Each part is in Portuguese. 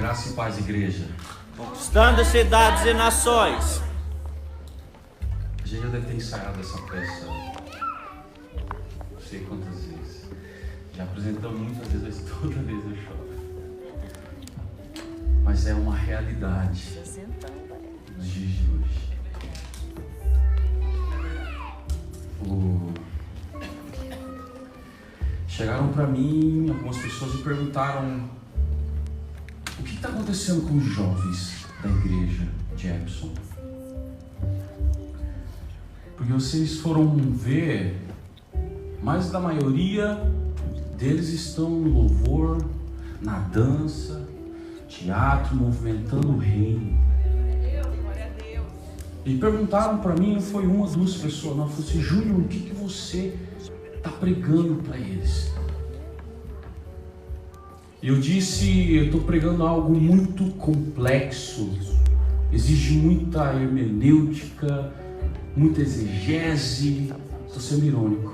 Graça e paz, igreja. Conquistando cidades e nações. A gente já deve ter ensaiado essa peça não sei quantas vezes. Já apresentamos muitas vezes, mas toda vez eu choro. Mas é uma realidade nos dias de hoje. Chegaram para mim algumas pessoas e perguntaram: o que está acontecendo com os jovens da igreja de Epson? Porque vocês foram ver, mais da maioria deles estão no louvor, na dança, teatro, movimentando o reino. E perguntaram para mim, não foi uma, duas pessoas, não, falou assim: Júnior, o que você está pregando para eles? Eu disse: eu estou pregando algo muito complexo, exige muita hermenêutica, muita exegese. Estou sendo irônico.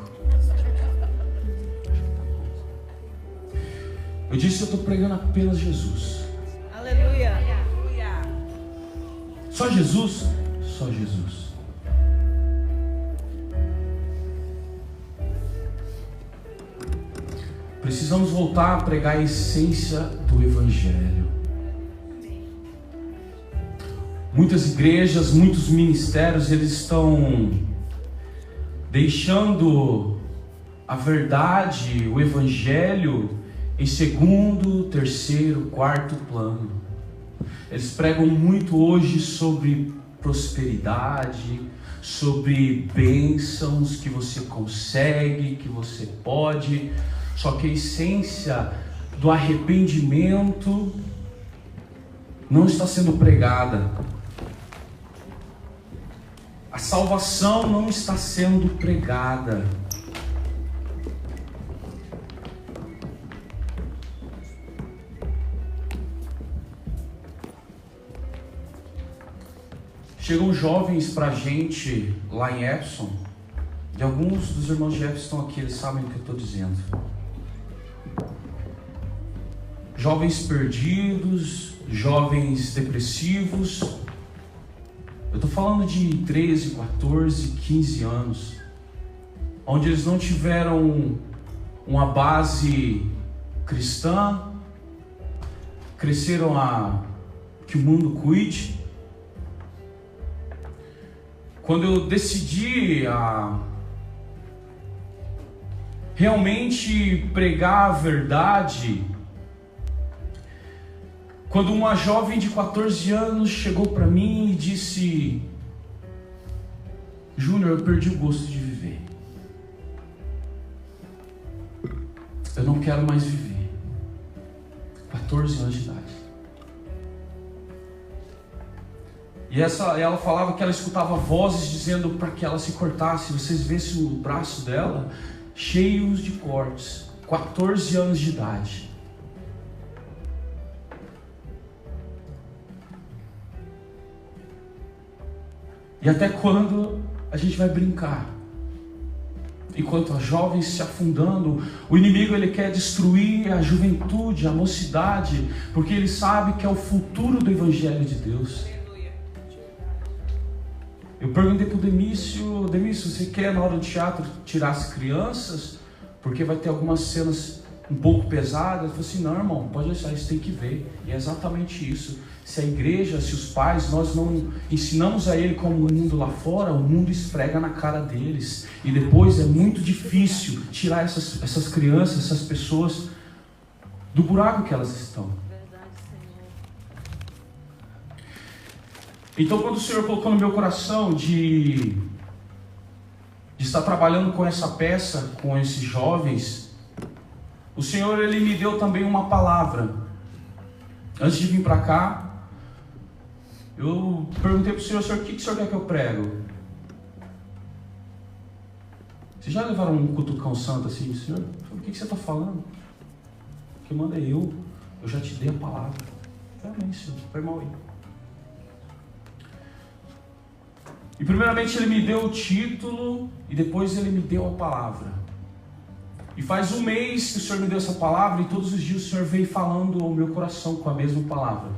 Eu disse: eu estou pregando apenas Jesus. Aleluia. Só Jesus? Só Jesus. Precisamos voltar a pregar a essência do Evangelho. Muitas igrejas, muitos ministérios, eles estão deixando a verdade, o Evangelho, em segundo, terceiro, quarto plano. Eles pregam muito hoje sobre prosperidade, sobre bênçãos que você consegue, que você pode. Só que a essência do arrependimento não está sendo pregada. A salvação não está sendo pregada. Chegam jovens pra gente lá em Epson, e alguns dos irmãos de Epson estão aqui, eles sabem o que eu estou dizendo. Jovens perdidos, jovens depressivos. Eu estou falando de 13, 14, 15 anos, onde eles não tiveram uma base cristã, cresceram a que o mundo cuide. Quando eu decidi realmente pregar a verdade, quando uma jovem de 14 anos chegou para mim e disse: Júnior, eu perdi o gosto de viver. Eu não quero mais viver. 14 anos de idade. E ela falava que ela escutava vozes dizendo para que ela se cortasse. Vocês vissem o braço dela cheios de cortes. 14 anos de idade. E até quando a gente vai brincar? Enquanto as jovens se afundando, o inimigo ele quer destruir a juventude, a mocidade, porque ele sabe que é o futuro do Evangelho de Deus. Eu perguntei para o Demício: você quer na hora do teatro tirar as crianças? Porque vai ter algumas cenas um pouco pesadas. Ele falou assim: não, irmão, pode deixar, isso tem que ver. E é exatamente isso. Se a igreja, se os pais, nós não ensinamos a ele como o mundo lá fora, o mundo esfrega na cara deles. E depois é muito difícil tirar essas crianças, essas pessoas do buraco que elas estão. Então, quando o Senhor colocou no meu coração de estar trabalhando com essa peça, com esses jovens, o Senhor ele me deu também uma palavra. Antes de vir para cá, eu perguntei para o Senhor: o que o Senhor quer que eu prego? Vocês já levaram um cutucão santo assim? Senhor, o que você está falando? Quem manda é eu já te dei a palavra. Amém, Senhor, foi mal aí. E primeiramente ele me deu o título e depois ele me deu a palavra. E faz um mês que o Senhor me deu essa palavra e todos os dias o Senhor vem falando ao meu coração com a mesma palavra.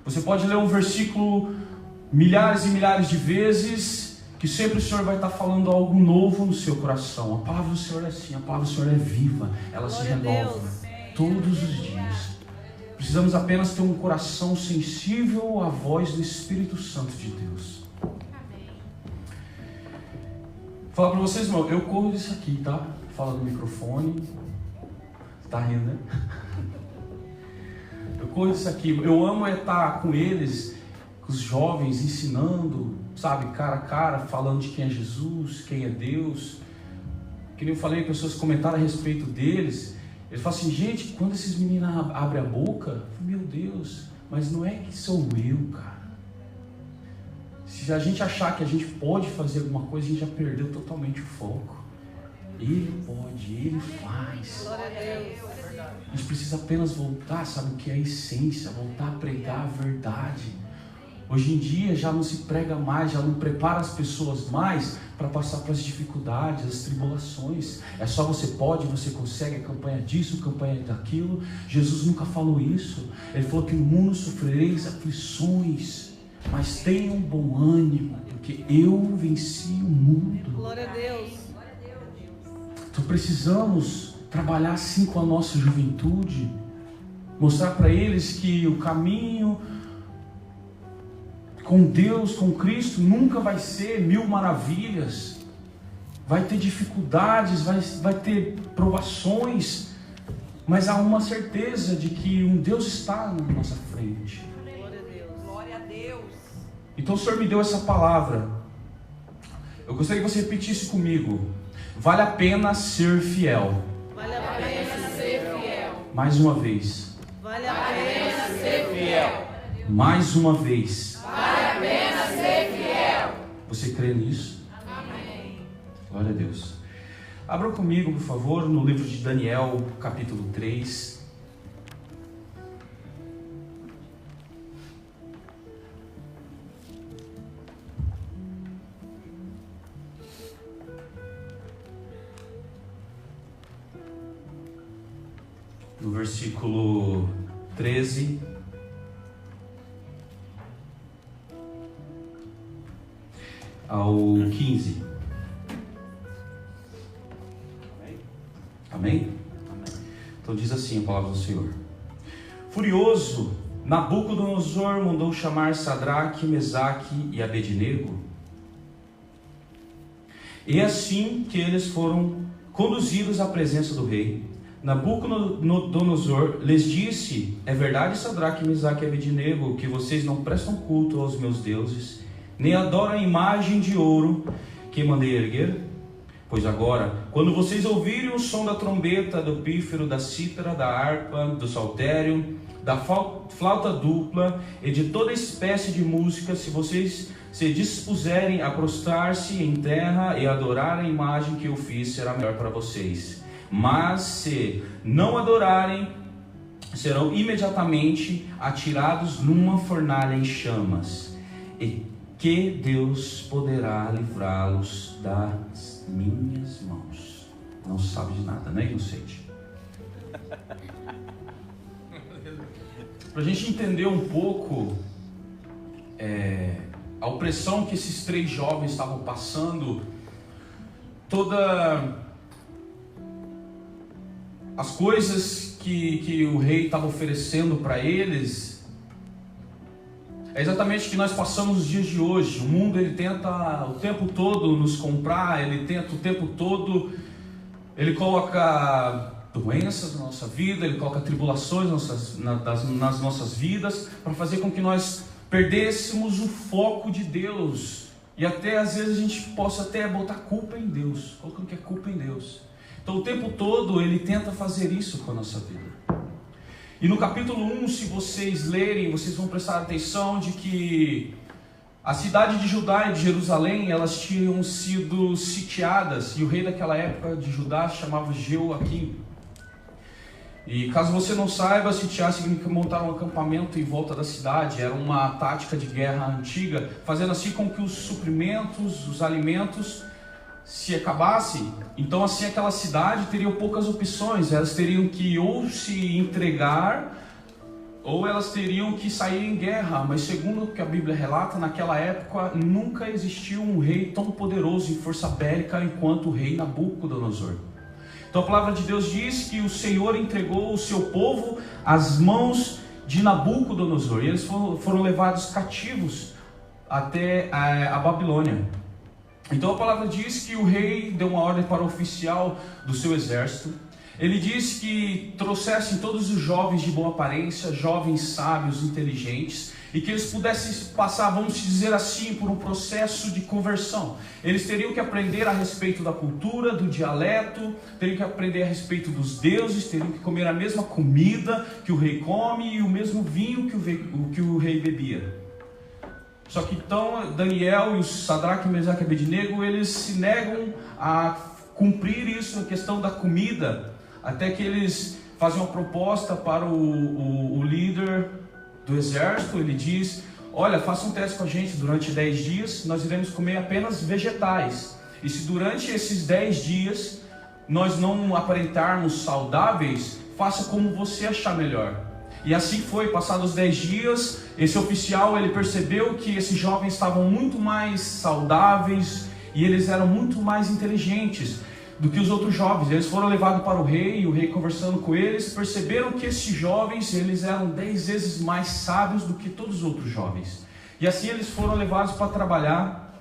Você pode ler um versículo milhares e milhares de vezes, que sempre o Senhor vai estar falando algo novo no seu coração. A palavra do Senhor é assim, a palavra do Senhor é viva, ela se renova todos os dias. Precisamos apenas ter um coração sensível à voz do Espírito Santo de Deus. Fala para vocês, irmão, eu corro disso aqui, tá? Fala no microfone. Tá rindo, né? Eu corro disso aqui. Eu amo estar com eles, com os jovens, ensinando, sabe, cara a cara, falando de quem é Jesus, quem é Deus. Que nem eu falei, pessoas comentaram a respeito deles. Ele fala assim, gente, quando esses meninos abrem a boca, meu Deus, mas não é que sou eu, cara. Se a gente achar que a gente pode fazer alguma coisa, a gente já perdeu totalmente o foco. Ele pode, Ele faz. Glória a Deus. A gente precisa apenas voltar, sabe o que é a essência, voltar a pregar a verdade. Hoje em dia já não se prega mais, já não prepara as pessoas mais para passar pelas dificuldades, as tribulações. É só você pode, você consegue, a campanha disso, a campanha daquilo. Jesus nunca falou isso. Ele falou que no mundo sofrereis aflições, mas tenham bom ânimo, porque eu venci o mundo. Glória a Deus. Então precisamos trabalhar assim com a nossa juventude, mostrar para eles que o caminho com Deus, com Cristo, nunca vai ser mil maravilhas. Vai ter dificuldades, vai ter provações, mas há uma certeza de que um Deus está na nossa frente. Glória a Deus. Glória a Deus. Então o Senhor me deu essa palavra. Eu gostaria que você repetisse comigo. Vale a pena ser fiel. Vale a pena ser fiel. Mais uma vez. Vale a pena ser fiel. Mais uma vez. Vale a pena ser fiel. Você crê nisso? Amém. Glória a Deus. Abra comigo, por favor, no livro de Daniel, capítulo 3. No versículo 13 ao 15. Amém? Então diz assim a palavra do Senhor. Furioso, Nabucodonosor mandou chamar Sadraque, Mesaque e Abednego. E assim que eles foram conduzidos à presença do rei, Nabucodonosor lhes disse: é verdade, Sadraque, Mesaque e Abednego, que vocês não prestam culto aos meus deuses, nem adoram a imagem de ouro que mandei erguer? Pois agora, quando vocês ouvirem o som da trombeta, do pífaro, da cítara, da harpa, do saltério, da flauta dupla e de toda espécie de música, se vocês se dispuserem a prostrar-se em terra e adorar a imagem que eu fiz, será melhor para vocês. Mas se não adorarem, serão imediatamente atirados numa fornalha em chamas. E que Deus poderá livrá-los das minhas mãos. Não sabe de nada, né, inocente? Para a gente entender um pouco a opressão que esses três jovens estavam passando, toda as coisas que o rei estava oferecendo para eles, é exatamente o que nós passamos nos dias de hoje. O mundo, ele tenta o tempo todo nos comprar, ele tenta o tempo todo, ele coloca doenças na nossa vida, ele coloca tribulações nas nossas vidas, para fazer com que nós perdêssemos o foco de Deus. E até às vezes a gente possa até botar culpa em Deus, colocando que é culpa em Deus. Então o tempo todo ele tenta fazer isso com a nossa vida. E no capítulo 1, se vocês lerem, vocês vão prestar atenção de que a cidade de Judá e de Jerusalém, elas tinham sido sitiadas, e o rei daquela época de Judá chamava Jeoaquim. E caso você não saiba, sitiar significa montar um acampamento em volta da cidade. Era uma tática de guerra antiga, fazendo assim com que os suprimentos, os alimentos, se acabasse, então assim aquela cidade teria poucas opções. Elas teriam que ou se entregar, ou elas teriam que sair em guerra. Mas segundo o que a Bíblia relata, naquela época nunca existiu um rei tão poderoso em força bélica enquanto o rei Nabucodonosor. Então a palavra de Deus diz que o Senhor entregou o seu povo às mãos de Nabucodonosor, e eles foram levados cativos até a Babilônia. Então a palavra diz que o rei deu uma ordem para o oficial do seu exército. Ele diz que trouxessem todos os jovens de boa aparência, jovens sábios, inteligentes, e que eles pudessem passar, vamos dizer assim, por um processo de conversão. Eles teriam que aprender a respeito da cultura, do dialeto, teriam que aprender a respeito dos deuses, teriam que comer a mesma comida que o rei come e o mesmo vinho que o rei bebia. Só que então Daniel e os Sadraque, Mesaque e Abednego, eles se negam a cumprir isso, a questão da comida, até que eles fazem uma proposta para o líder do exército. Ele diz: olha, faça um teste com a gente durante 10 dias, nós iremos comer apenas vegetais, e se durante esses 10 dias nós não aparentarmos saudáveis, faça como você achar melhor. E assim foi. Passados 10 dias, esse oficial ele percebeu que esses jovens estavam muito mais saudáveis e eles eram muito mais inteligentes do que os outros jovens. Eles foram levados para o rei, e o rei, conversando com eles, perceberam que esses jovens eles eram 10 vezes mais sábios do que todos os outros jovens. E assim eles foram levados para trabalhar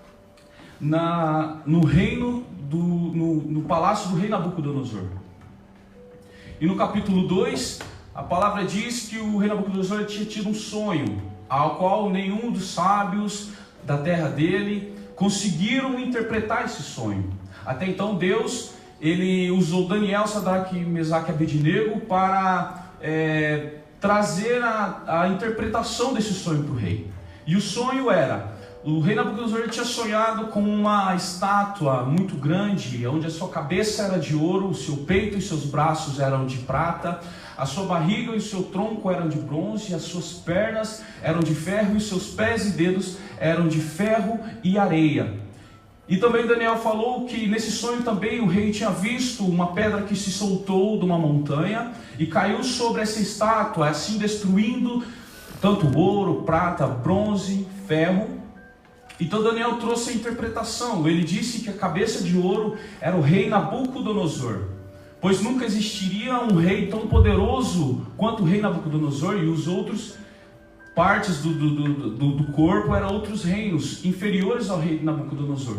no reino no palácio do rei Nabucodonosor. E no capítulo 2, a palavra diz que o rei Nabucodonosor tinha tido um sonho, ao qual nenhum dos sábios da terra dele conseguiram interpretar esse sonho. Até então Deus, ele usou Daniel, Sadraque, Mesaque e Abednego para trazer a interpretação desse sonho para o rei. E o sonho era: o rei Nabucodonosor tinha sonhado com uma estátua muito grande, onde a sua cabeça era de ouro, o seu peito e seus braços eram de prata, a sua barriga e o seu tronco eram de bronze, as suas pernas eram de ferro e os seus pés e dedos eram de ferro e areia. E também Daniel falou que nesse sonho também o rei tinha visto uma pedra que se soltou de uma montanha e caiu sobre essa estátua, assim destruindo tanto ouro, prata, bronze, ferro. Então Daniel trouxe a interpretação. Ele disse que a cabeça de ouro era o rei Nabucodonosor, pois nunca existiria um rei tão poderoso quanto o rei Nabucodonosor, e os outros partes do corpo eram outros reinos inferiores ao rei Nabucodonosor.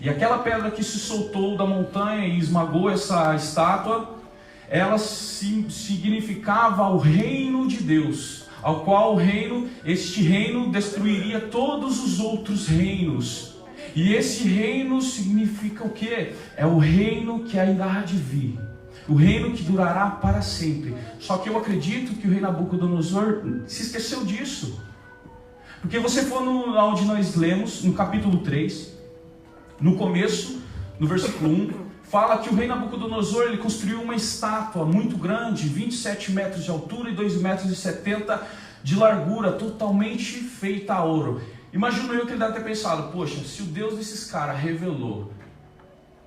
E aquela pedra que se soltou da montanha e esmagou essa estátua, ela significava o reino de Deus, ao qual este reino destruiria todos os outros reinos. E esse reino significa o quê? É o reino que ainda há de vir, o reino que durará para sempre. Só que eu acredito que o rei Nabucodonosor se esqueceu disso. Porque você for onde nós lemos, no capítulo 3, no começo, no versículo 1, fala que o rei Nabucodonosor ele construiu uma estátua muito grande, 27 metros de altura e 2,70 metros de largura, totalmente feita a ouro. Imagino eu que ele deve ter pensado: poxa, se o Deus desses caras revelou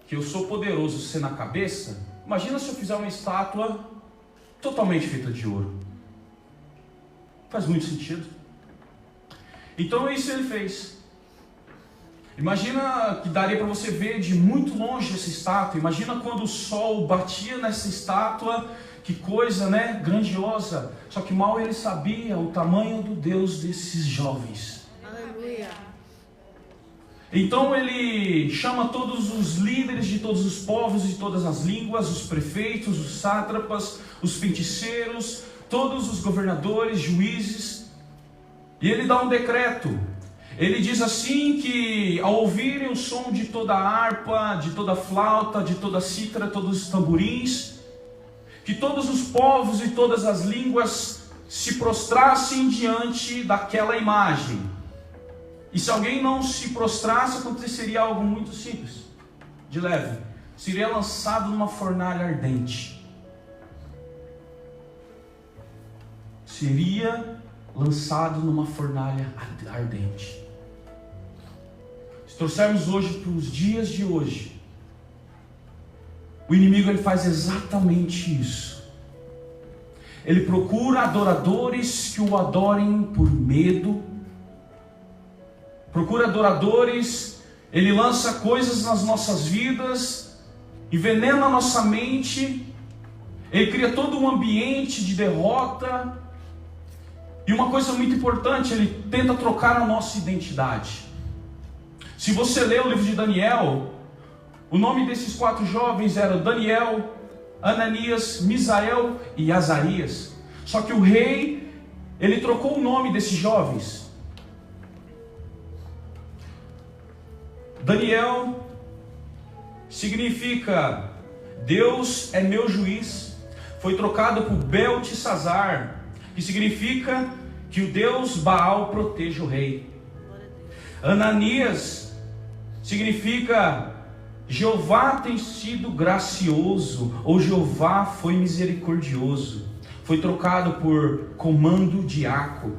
que eu sou poderoso ser na cabeça, imagina se eu fizer uma estátua totalmente feita de ouro. Faz muito sentido. Então isso ele fez. Imagina que daria para você ver de muito longe essa estátua. Imagina quando o sol batia nessa estátua, que coisa, né? Grandiosa. Só que mal ele sabia o tamanho do Deus desses jovens. Aleluia. Então ele chama todos os líderes de todos os povos e todas as línguas, os prefeitos, os sátrapas, os feiticeiros, todos os governadores, juízes, e ele dá um decreto. Ele diz assim que ao ouvirem o som de toda a harpa, de toda a flauta, de toda a cítara, todos os tamborins, que todos os povos e todas as línguas se prostrassem diante daquela imagem. E se alguém não se prostrasse, aconteceria algo muito simples, de leve: seria lançado numa fornalha ardente. Seria lançado numa fornalha ardente. Se trouxermos hoje para os dias de hoje, o inimigo ele faz exatamente isso. Ele procura adoradores que o adorem por medo. Procura adoradores, ele lança coisas nas nossas vidas, envenena a nossa mente, ele cria todo um ambiente de derrota. E uma coisa muito importante, ele tenta trocar a nossa identidade. Se você ler o livro de Daniel, o nome desses 4 jovens era Daniel, Ananias, Misael e Azarias. Só que o rei, ele trocou o nome desses jovens. Daniel significa Deus é meu juiz. Foi trocado por Beltesazar, que significa que o Deus Baal protege o rei. Ananias significa Jeová tem sido gracioso, ou Jeová foi misericordioso. Foi trocado por comando de Aco.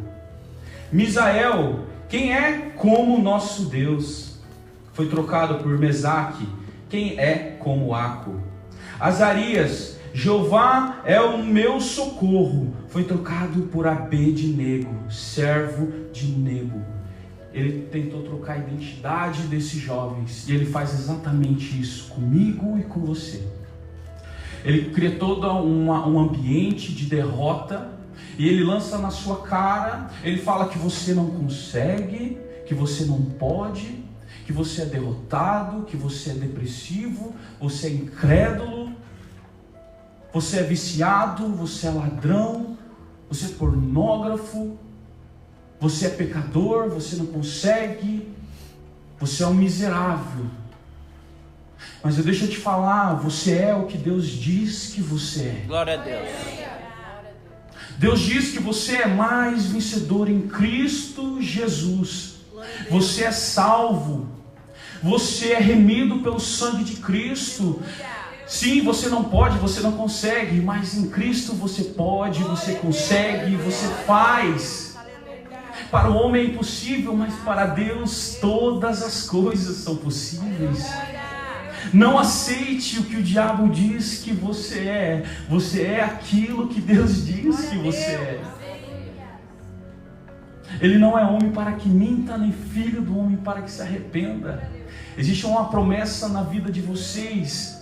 Misael, quem é como nosso Deus? Foi trocado por Mesaque, quem é como Aco. Azarias, Jeová é o meu socorro. Foi trocado por Abed-nego, servo de Nego. Ele tentou trocar a identidade desses jovens, e ele faz exatamente isso comigo e com você. Ele cria todo um ambiente de derrota, e ele lança na sua cara, ele fala que você não consegue, que você não pode, que você é derrotado, que você é depressivo, você é incrédulo, você é viciado, você é ladrão, você é pornógrafo, você é pecador, você não consegue, você é um miserável. Mas deixa eu te falar, você é o que Deus diz que você é. Glória a Deus. Deus diz que você é mais vencedor em Cristo Jesus. Você é salvo. Você é remido pelo sangue de Cristo. Sim, você não pode, você não consegue, mas em Cristo você pode, você consegue, você faz. Para o homem é impossível, mas para Deus todas as coisas são possíveis. Não aceite o que o diabo diz que você é. Você é aquilo que Deus diz que você é. Ele não é homem para que minta, nem filho do homem para que se arrependa. Existe uma promessa na vida de vocês,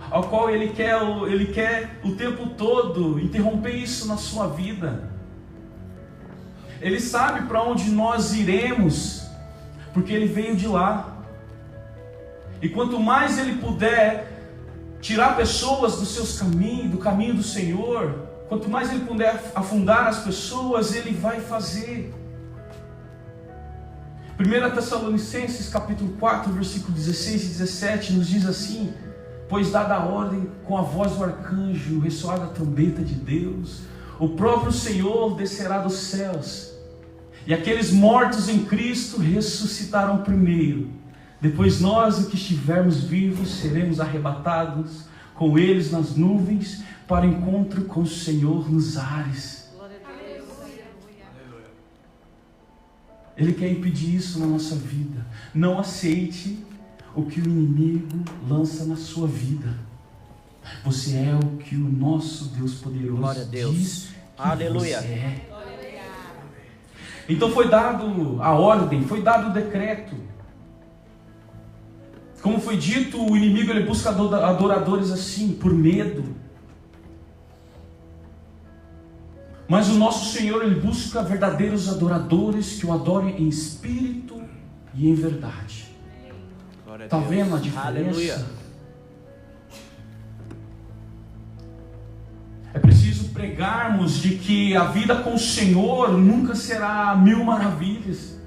ao qual Ele quer o tempo todo interromper isso na sua vida. Ele sabe para onde nós iremos, porque Ele veio de lá. E quanto mais Ele puder tirar pessoas dos seus caminhos, do caminho do Senhor, quanto mais Ele puder afundar as pessoas, Ele vai fazer. 1 Tessalonicenses capítulo 4, versículo 16 e 17 nos diz assim: pois dada a ordem com a voz do arcanjo, ressoada a trombeta de Deus, o próprio Senhor descerá dos céus, e aqueles mortos em Cristo ressuscitarão primeiro. Depois nós, os que estivermos vivos, seremos arrebatados com eles nas nuvens, para o encontro com o Senhor nos ares. Ele quer impedir isso na nossa vida. Não aceite o que o inimigo lança na sua vida. Você é o que o nosso Deus poderoso Glória a Deus. diz que Aleluia. você é. Então foi dado a ordem, foi dado o decreto. Como foi dito, o inimigo ele busca adoradores assim, por medo. Mas o nosso Senhor ele busca verdadeiros adoradores que o adorem em espírito e em verdade. Está vendo a diferença? Aleluia. É preciso pregarmos de que a vida com o Senhor nunca será mil maravilhas.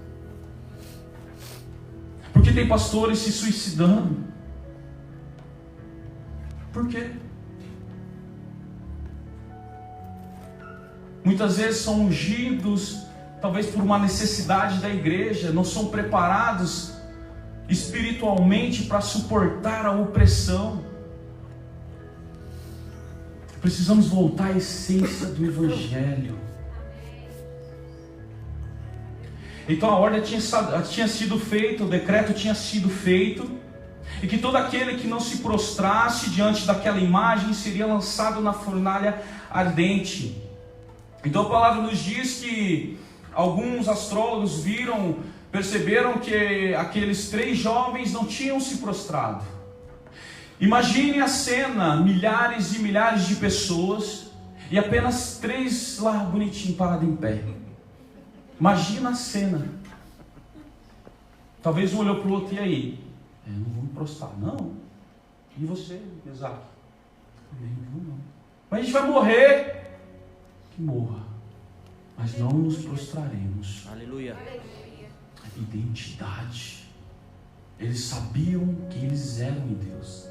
Porque tem pastores se suicidando. Por quê? Muitas vezes são ungidos, talvez por uma necessidade da igreja, não são preparados espiritualmente para suportar a opressão. Precisamos voltar à essência do Evangelho. Então a ordem tinha sido feita, o decreto tinha sido feito, e que todo aquele que não se prostrasse diante daquela imagem seria lançado na fornalha ardente. Então a palavra nos diz que alguns astrólogos perceberam que aqueles 3 jovens não tinham se prostrado. Imagine a cena, milhares e milhares de pessoas e apenas 3 lá bonitinho parados em pé. Imagina a cena. Talvez um olhou para o outro, e aí? Eu não vou me prostrar. Não. E você, Isaac? Não. Mas a gente vai morrer. Que morra. Mas não nos prostraremos. Aleluia. Identidade. Eles sabiam que eles eram em Deus.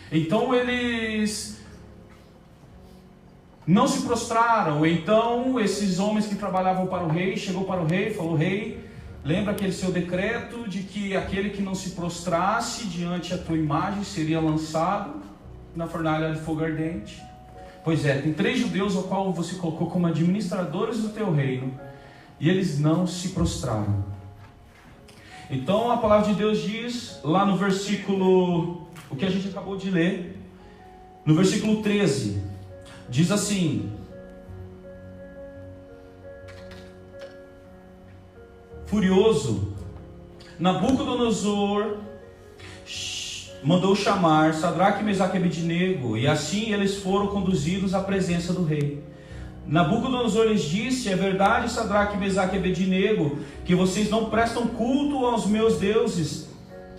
Então eles não se prostraram. Então esses homens que trabalhavam para o rei, chegou para o rei, falou: rei, lembra aquele seu decreto de que aquele que não se prostrasse diante da tua imagem seria lançado na fornalha de fogo ardente? Pois é, tem 3 judeus ao qual você colocou como administradores do teu reino, e eles não se prostraram. Então a palavra de Deus diz lá no versículo, o que a gente acabou de ler, no versículo 13, diz assim: furioso, Nabucodonosor mandou chamar Sadraque, Mesaque e Abednego, e assim eles foram conduzidos à presença do rei. Nabucodonosor lhes disse: é verdade, Sadraque, Mesaque e Abednego, que vocês não prestam culto aos meus deuses,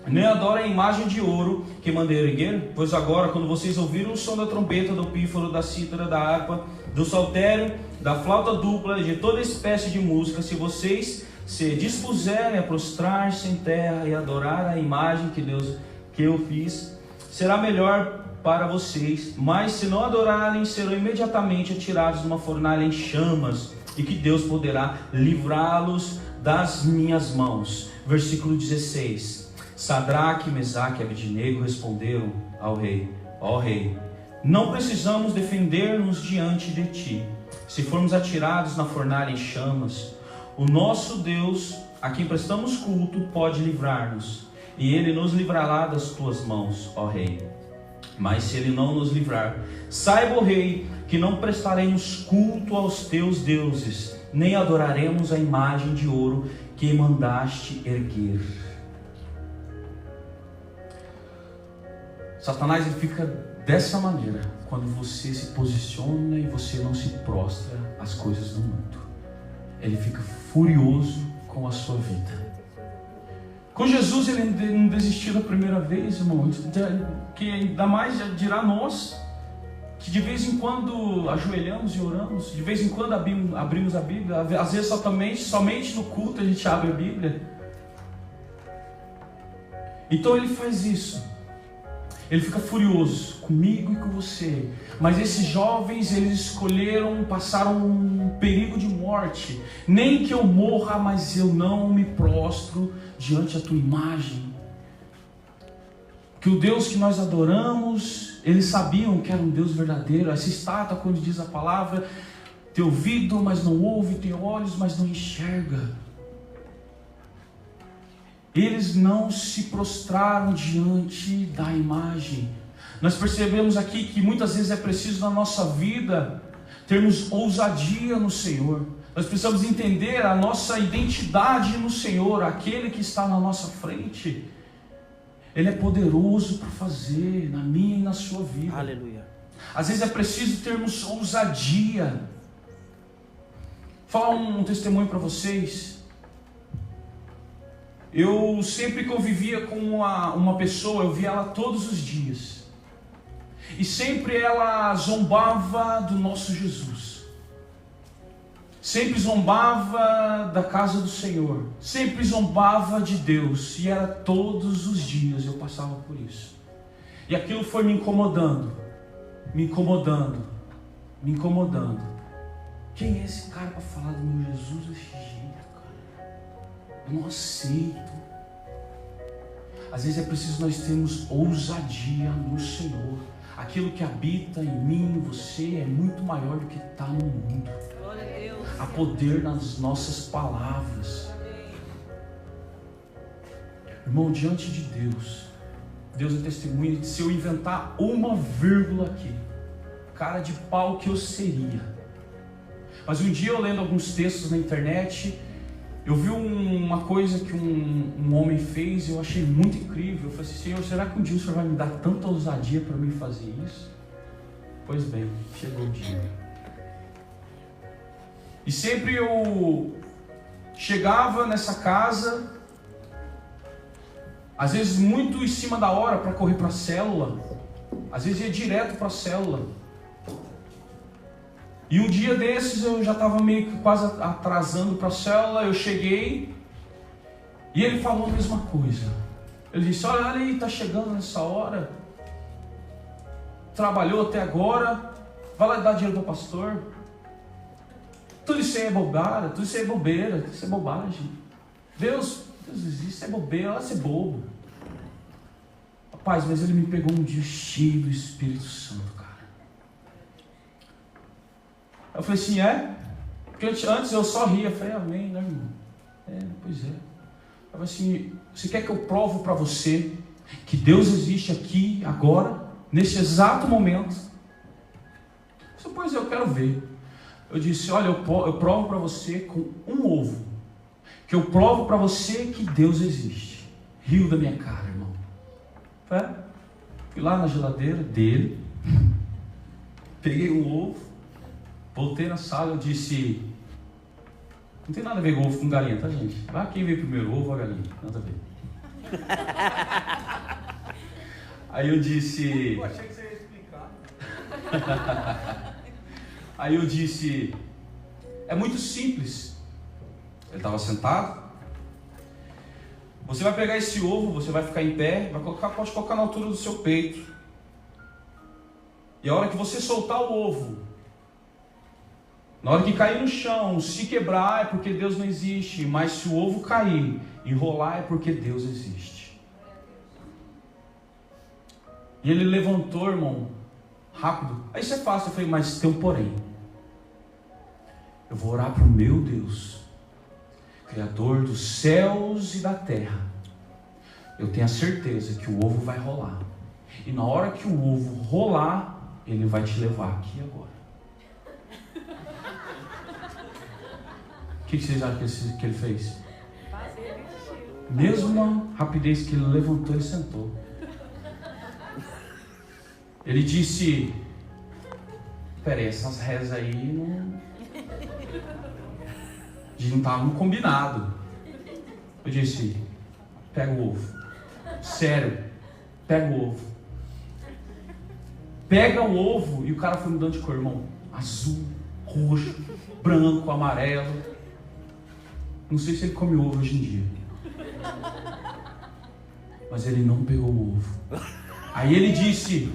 nem adoram a imagem de ouro que mandei erguer? Pois agora, quando vocês ouviram o som da trombeta, do pífaro, da cítara, da harpa, do saltério, da flauta dupla, de toda espécie de música, se vocês se dispuserem a prostrar-se em terra e adorar a imagem que eu fiz, será melhor para vocês. Mas se não adorarem, serão imediatamente atirados numa fornalha em chamas, e que Deus poderá livrá-los das minhas mãos. Versículo 16. Sadraque, Mesaque e Abednego responderam ao rei: ó rei, não precisamos defender-nos diante de ti. Se formos atirados na fornalha em chamas, o nosso Deus, a quem prestamos culto, pode livrar-nos, e ele nos livrará das tuas mãos, ó rei. Mas se ele não nos livrar, saiba, ó rei, que não prestaremos culto aos teus deuses, nem adoraremos a imagem de ouro que mandaste erguer. Satanás, ele fica dessa maneira quando você se posiciona e você não se prostra às coisas do mundo. Ele fica furioso com a sua vida. Com Jesus ele não desistiu da primeira vez, irmão, que ainda mais dirá nós, que de vez em quando ajoelhamos e oramos, de vez em quando abrimos a Bíblia, às vezes somente no culto a gente abre a Bíblia. Então ele faz isso. Ele fica furioso comigo e com você. Mas esses jovens, eles escolheram, passaram um perigo de morte. Nem que eu morra, mas eu não me prostro diante da tua imagem. Que o Deus que nós adoramos, eles sabiam que era um Deus verdadeiro. Essa estátua, quando diz a palavra, tem ouvido, mas não ouve, tem olhos, mas não enxerga. Eles não se prostraram diante da imagem. Nós percebemos aqui que muitas vezes é preciso na nossa vida termos ousadia no Senhor. Nós precisamos entender a nossa identidade no Senhor, aquele que está na nossa frente. Ele é poderoso para fazer na minha e na sua vida. Aleluia. Às vezes é preciso termos ousadia. Vou falar um testemunho para vocês. Eu sempre convivia com uma pessoa, eu via ela todos os dias, e sempre ela zombava do nosso Jesus, sempre zombava da casa do Senhor, sempre zombava de Deus, e era todos os dias eu passava por isso, e aquilo foi me incomodando. Quem é esse cara para falar do meu Jesus desse jeito? Eu não aceito. Às vezes é preciso nós termos ousadia no Senhor. Aquilo que habita em mim, em você, é muito maior do que está no mundo. Há poder nas nossas palavras. Irmão, diante de Deus, Deus é testemunha de se eu inventar uma vírgula aqui, cara de pau que eu seria. Mas um dia eu lendo alguns textos na internet, eu vi uma coisa que um homem fez e eu achei muito incrível. Eu falei assim: Senhor, será que um dia o Senhor vai me dar tanta ousadia para mim fazer isso? Pois bem, chegou o dia. E sempre eu chegava nessa casa, às vezes muito em cima da hora para correr para a célula, às vezes ia direto para a célula. E um dia desses eu já estava meio que quase atrasando para a célula, eu cheguei e ele falou a mesma coisa. Ele disse: olha aí, está chegando nessa hora, trabalhou até agora, vai lá dar dinheiro para o pastor. Tudo isso aí é bobagem, tudo isso aí é bobeira, tudo isso é bobagem. Deus existe, isso é bobeira, vai ser bobo. Rapaz, mas ele me pegou um dia cheio do Espírito Santo, cara. Eu falei assim: é? Porque antes eu só ria. Eu falei: amém, né, irmão? Pois é. Eu falei assim: você quer que eu provo para você que Deus existe aqui, agora, nesse exato momento? Eu falei: pois é, eu quero ver. Eu disse: olha, eu provo para você com um ovo, que eu provo para você que Deus existe. Riu da minha cara, irmão. Fui lá na geladeira dele, peguei um ovo, voltei na sala, eu disse: não tem nada a ver com ovo com galinha, tá, gente? Vai quem veio primeiro, ovo ou a galinha, nada a ver. Aí eu disse... Eu achei que você ia explicar. Aí eu disse: é muito simples. Ele estava sentado. Você vai pegar esse ovo, você vai ficar em pé, pode colocar na altura do seu peito. E a hora que você soltar o ovo, na hora que cair no chão, se quebrar é porque Deus não existe. Mas se o ovo cair, enrolar é porque Deus existe. E ele levantou, irmão, rápido. Aí isso é fácil. Eu falei: mas tem um porém. Eu vou orar para o meu Deus, Criador dos céus e da terra. Eu tenho a certeza que o ovo vai rolar. E na hora que o ovo rolar, ele vai te levar aqui agora. O que vocês acham que ele fez? Mesma rapidez que ele levantou e sentou. Ele disse: peraí, essas rezas aí não... a gente não estava combinado. Eu disse: pega o ovo. Sério, pega o ovo. Pega o ovo. E o cara foi mudando de cor, irmão. Azul, roxo, branco, amarelo. Não sei se ele come ovo hoje em dia, mas ele não pegou o ovo. Aí ele disse: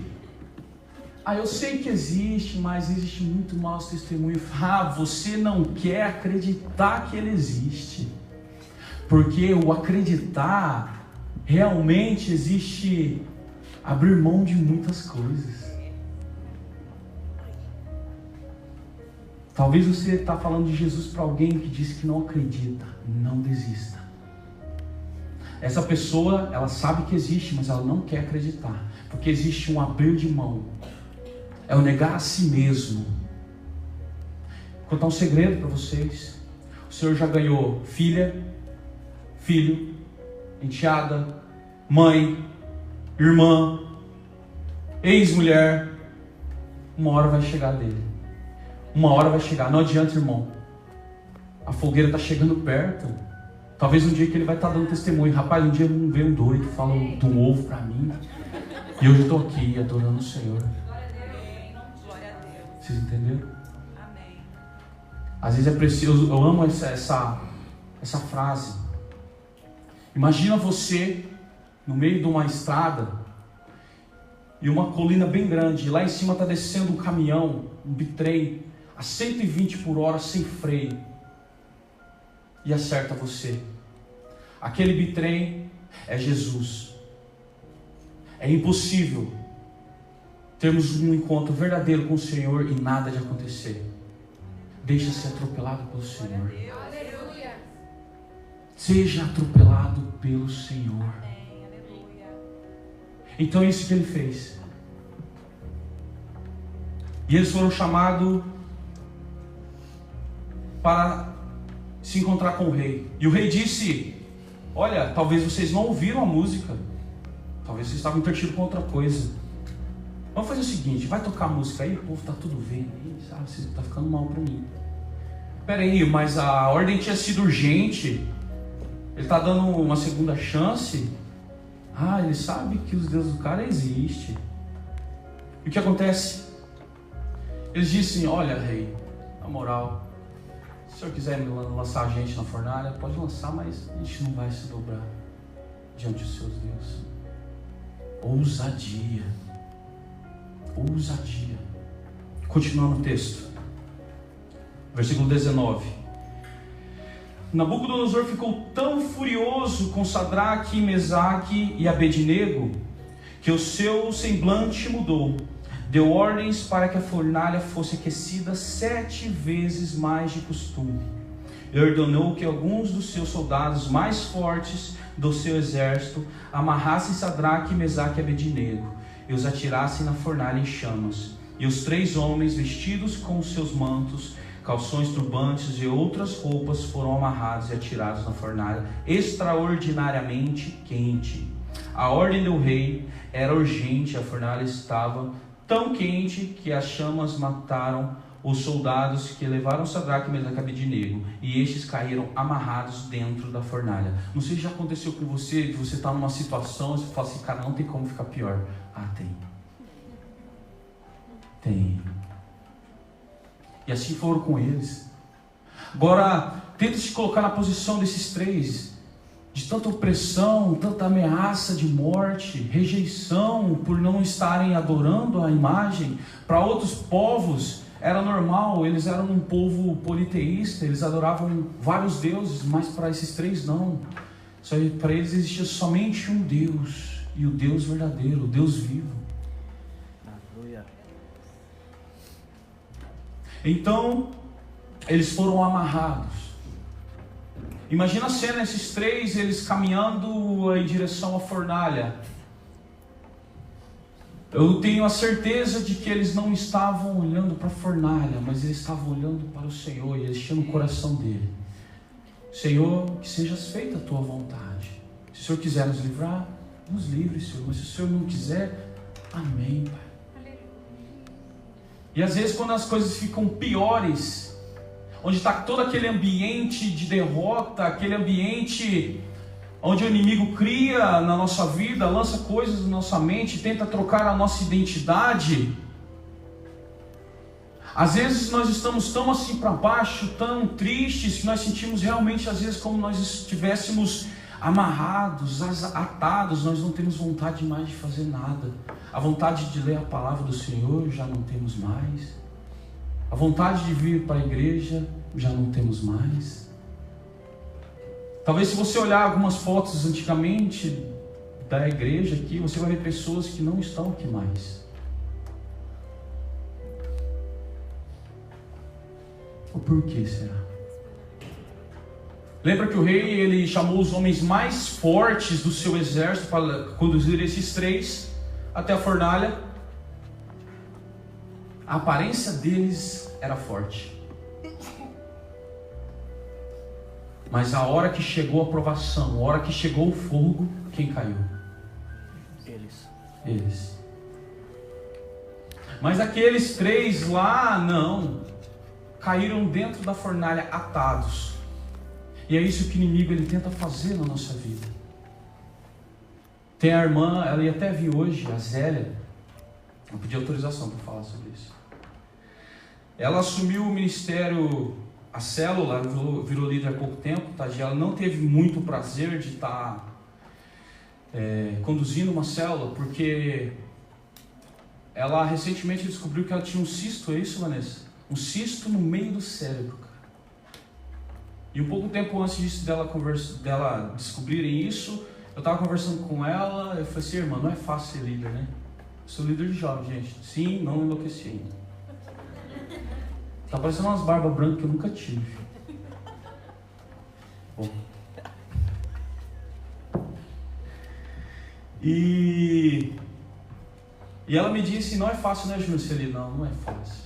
eu sei que existe, mas existe muito maus testemunhos. Você não quer acreditar que ele existe. Porque o acreditar realmente existe abrir mão de muitas coisas. Talvez você está falando de Jesus para alguém que diz que não acredita. Não desista. Essa pessoa, ela sabe que existe, mas ela não quer acreditar. Porque existe um abrir de mão. É o negar a si mesmo. Vou contar um segredo para vocês. O Senhor já ganhou filha, filho, enteada, mãe, irmã, ex-mulher. Uma hora vai chegar dele. Uma hora vai chegar. Não adianta, irmão. A fogueira está chegando perto. Talvez um dia que ele vai estar dando testemunho. Rapaz, um dia não veio um doido que fala de um ovo para mim. E hoje eu estou aqui adorando o Senhor. Vocês entenderam? Amém. Às vezes é preciso. Eu amo essa frase. Imagina você no meio de uma estrada e uma colina bem grande. E lá em cima está descendo um caminhão, um bitrem a 120 por hora sem freio. E acerta você. Aquele bitrem é Jesus. É impossível termos um encontro verdadeiro com o Senhor e nada de acontecer. Deixa ser atropelado pelo Senhor. Aleluia. seja atropelado pelo Senhor. Então é isso que ele fez. E eles foram chamados para se encontrar com o rei. E o rei disse: olha, talvez vocês não ouviram a música, talvez vocês estavam entretidos com outra coisa. Vamos fazer o seguinte, vai tocar a música aí, o povo está tudo vendo aí, sabe, você está ficando mal para mim. Espera aí, mas a ordem tinha sido urgente, ele está dando uma segunda chance. Ah, ele sabe que os deuses do cara existem. E o que acontece? Eles dizem: olha, rei, na moral, se o senhor quiser lançar a gente na fornalha, pode lançar, mas a gente não vai se dobrar diante dos seus deuses. Ousadia. Ousadia. Continuando o texto. Versículo 19. Nabucodonosor ficou tão furioso com Sadraque, Mesaque e Abednego que o seu semblante mudou. Deu ordens para que a fornalha fosse aquecida 7 vezes mais de costume. E ordenou que alguns dos seus soldados mais fortes do seu exército amarrassem Sadraque, Mesaque e Abednego e os atirassem na fornalha em chamas. E os 3 homens, vestidos com os seus mantos, calções, turbantes e outras roupas, foram amarrados e atirados na fornalha extraordinariamente quente. A ordem do rei era urgente, a fornalha estava tão quente que as chamas mataram os soldados que levaram Sadraque, Mesaque e Abednego, e estes caíram amarrados dentro da fornalha. Não sei se já aconteceu com você, que você está numa situação e você fala assim: cara, não tem como ficar pior. Ah, tem. E assim foram com eles. Agora, tenta se colocar na posição desses 3, de tanta opressão, tanta ameaça de morte, rejeição por não estarem adorando a imagem. Para outros povos era normal, eles eram um povo politeísta, eles adoravam vários deuses, mas para esses 3 não. Para eles existia somente um Deus, e o Deus verdadeiro, o Deus vivo. Então, eles foram amarrados. Imagina a cena, esses 3, eles caminhando em direção à fornalha. Eu tenho a certeza de que eles não estavam olhando para a fornalha, mas eles estavam olhando para o Senhor, e eles tinham no coração dele: Senhor, que sejas feita a tua vontade. Se o Senhor quiser nos livrar, nos livre, Senhor. Mas se o Senhor não quiser, amém, Pai. E às vezes, quando as coisas ficam piores, onde está todo aquele ambiente de derrota, aquele ambiente onde o inimigo cria na nossa vida, lança coisas na nossa mente, tenta trocar a nossa identidade. Às vezes nós estamos tão assim para baixo, tão tristes, que nós sentimos realmente às vezes como nós estivéssemos amarrados, atados. Nós não temos vontade mais de fazer nada. A vontade de ler a palavra do Senhor já não temos mais. A vontade de vir para a igreja já não temos mais. Talvez, se você olhar algumas fotos antigamente da igreja aqui, você vai ver pessoas que não estão aqui mais. O porquê será? Lembra que o rei, ele chamou os homens mais fortes do seu exército para conduzir esses 3 até a fornalha. A aparência deles era forte. Mas a hora que chegou a provação, a hora que chegou o fogo, quem caiu? Eles. Mas aqueles 3 lá, não. Caíram dentro da fornalha atados. E é isso que o inimigo ele tenta fazer na nossa vida. Tem a irmã, ela ia até vir hoje, a Zélia. Eu pedi autorização para falar sobre isso. Ela assumiu o ministério, a célula, virou líder há pouco tempo, tá? Ela não teve muito prazer de estar conduzindo uma célula, porque ela recentemente descobriu que ela tinha um cisto, é isso, Vanessa? Um cisto no meio do cérebro, cara. E um pouco tempo antes disso, dela descobrirem isso, eu estava conversando com ela, eu falei assim: irmã, não é fácil ser líder, né? Eu sou líder de jovem, gente. Sim, não enlouqueci ainda. Tá parecendo umas barbas brancas que eu nunca tive. Bom. E ela me disse, não é fácil, né, Júnior? Não é fácil.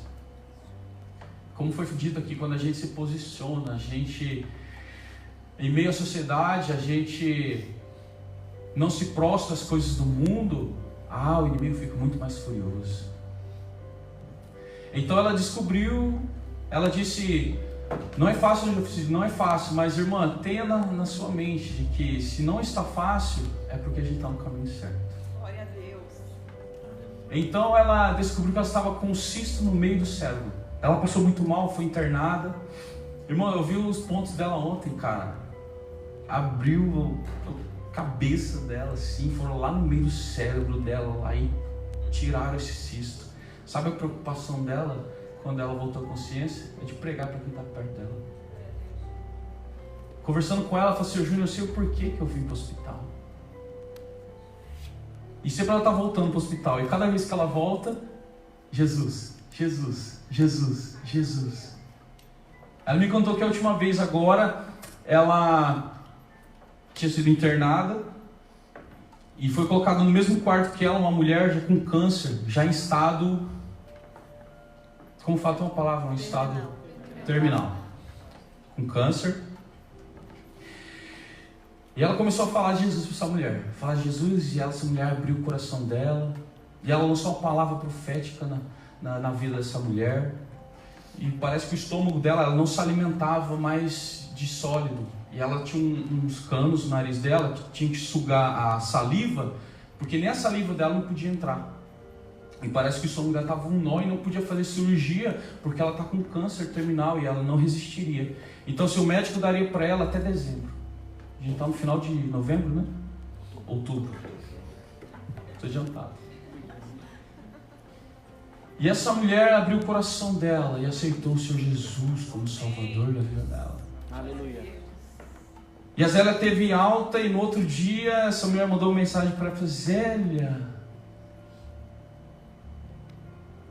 Como foi dito aqui, quando a gente se posiciona, a gente, em meio à sociedade, a gente não se prostra às coisas do mundo, o inimigo fica muito mais furioso. Então ela descobriu, ela disse, não é fácil, mas irmã, tenha na sua mente de que se não está fácil, é porque a gente está no caminho certo. Glória a Deus. Então ela descobriu que ela estava com um cisto no meio do cérebro. Ela passou muito mal, foi internada. Irmão, eu vi os pontos dela ontem, cara. Abriu a cabeça dela assim, foram lá no meio do cérebro dela lá e tiraram esse cisto. Sabe a preocupação dela quando ela voltou à consciência? É de pregar para quem está perto dela. Conversando com ela, ela falou assim, Júnior, eu sei o porquê que eu vim para o hospital. E sempre ela está voltando para o hospital. E cada vez que ela volta, Jesus, Jesus, Jesus, Jesus. Ela me contou que a última vez agora, ela tinha sido internada e foi colocada no mesmo quarto que ela, uma mulher já com câncer, já em estado, como fala uma palavra, um estado terminal, com câncer. E ela começou a falar de Jesus para essa mulher, falar de Jesus, e essa mulher abriu o coração dela, e ela lançou uma palavra profética na vida dessa mulher. E parece que o estômago dela, ela não se alimentava mais de sólido. E ela tinha uns canos no nariz dela que tinha que sugar a saliva, porque nem a saliva dela não podia entrar. E parece que o estômago dela estava um nó e não podia fazer cirurgia, porque ela está com câncer terminal e ela não resistiria. Então, seu médico daria para ela até dezembro. A gente está no final de novembro, né? Outubro. Estou adiantado. E essa mulher abriu o coração dela e aceitou o Senhor Jesus como Salvador da vida dela. Aleluia. E a Zélia teve alta e no outro dia essa mulher mandou uma mensagem para ela, Zélia,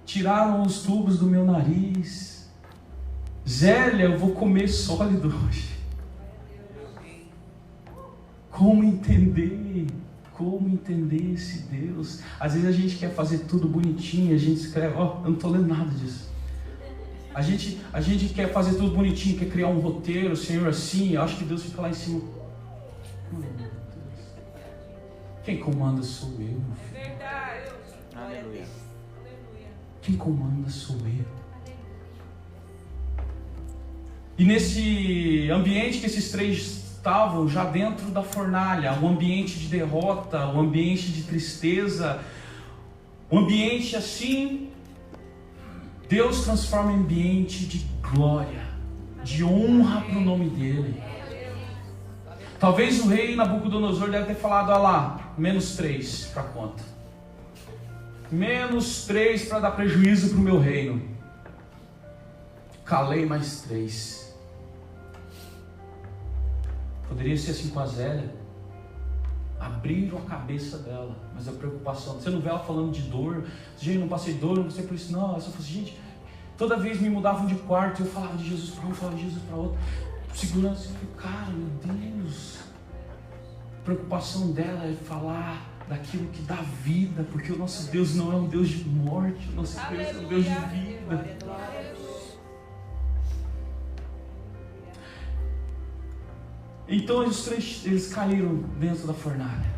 tiraram os tubos do meu nariz. Zélia, eu vou comer sólido hoje. Como entender esse Deus? Às vezes a gente quer fazer tudo bonitinho, a gente escreve, eu não estou lendo nada disso. A gente quer fazer tudo bonitinho, quer criar um roteiro, Senhor, assim, eu acho que Deus fica lá em cima. Quem comanda sou eu, meu filho. Verdade. Aleluia. Quem comanda sou eu. E nesse ambiente que esses três estavam, já dentro da fornalha, um ambiente de derrota, um ambiente de tristeza, um ambiente assim, Deus transforma em ambiente de glória, de honra para o nome dele. Talvez o rei Nabucodonosor deve ter falado, olha lá, -3 para a conta. -3 para dar prejuízo para o meu reino. Calei mais 3. Poderia ser assim com a Zélia. Abriram a cabeça dela, mas a preocupação. Você não vê ela falando de dor. Gente, não passei dor, não passei por isso. Não, ela só falou assim, gente, toda vez me mudavam de quarto, eu falava de Jesus para um, falava de Jesus para outro. Segurança, eu falei, cara, meu Deus. A preocupação dela é falar daquilo que dá vida, porque o nosso Deus não é um Deus de morte, o nosso Deus é um Deus de vida. Então os três, eles caíram dentro da fornalha,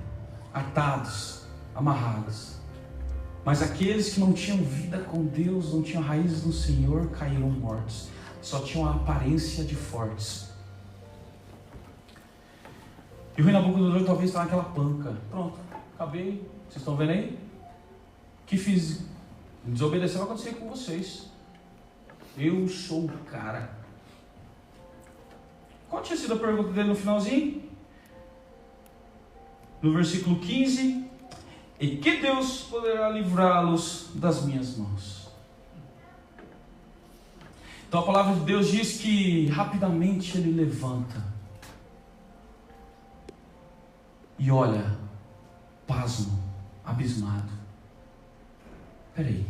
atados, amarrados. Mas aqueles que não tinham vida com Deus, não tinham raízes no Senhor, caíram mortos. Só tinham a aparência de fortes. E o rei Nabucodonosor talvez estava naquela panca. Pronto, acabei. Vocês estão vendo aí? O que fiz? Desobedecer vai acontecer com vocês. Eu sou o cara. Qual tinha sido a pergunta dele no finalzinho? No versículo 15. E que Deus poderá livrá-los das minhas mãos? Então a palavra de Deus diz que rapidamente ele levanta. E olha, pasmo, abismado. Peraí.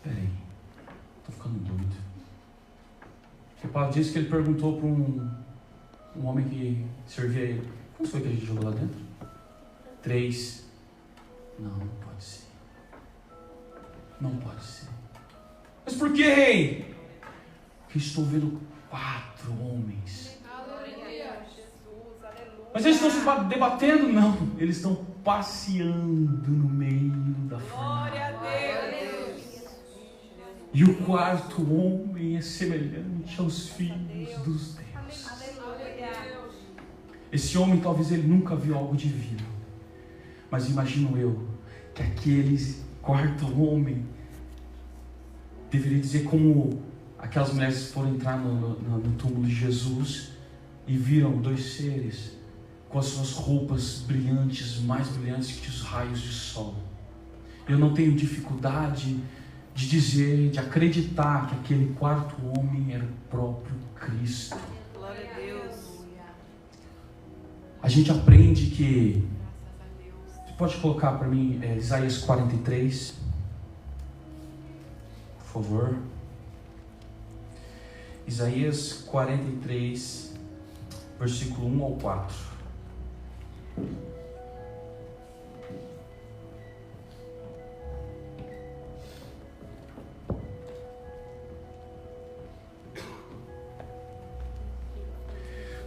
Estou ficando doido. A palavra diz que ele perguntou para um homem que servia ele. Quantos foi que a gente jogou lá dentro? 3. Não pode ser. Não pode ser. Mas por que, rei? Porque estou vendo 4 homens. Mas eles estão se debatendo? Não. Eles estão passeando no meio da fornalha. Glória a Deus. E o 4º homem é semelhante aos filhos dos deuses. Esse homem, talvez ele nunca viu algo divino. Mas imagino eu que aquele 4º homem deveria dizer como aquelas mulheres foram entrar no túmulo de Jesus e viram 2 seres com as suas roupas brilhantes, mais brilhantes que os raios de sol. Eu não tenho dificuldade de dizer, de acreditar que aquele 4º homem era o próprio Cristo. Glória a Deus. A gente aprende que... Você pode colocar para mim Isaías 43, por favor. Isaías 43, versículo 1 ao 4.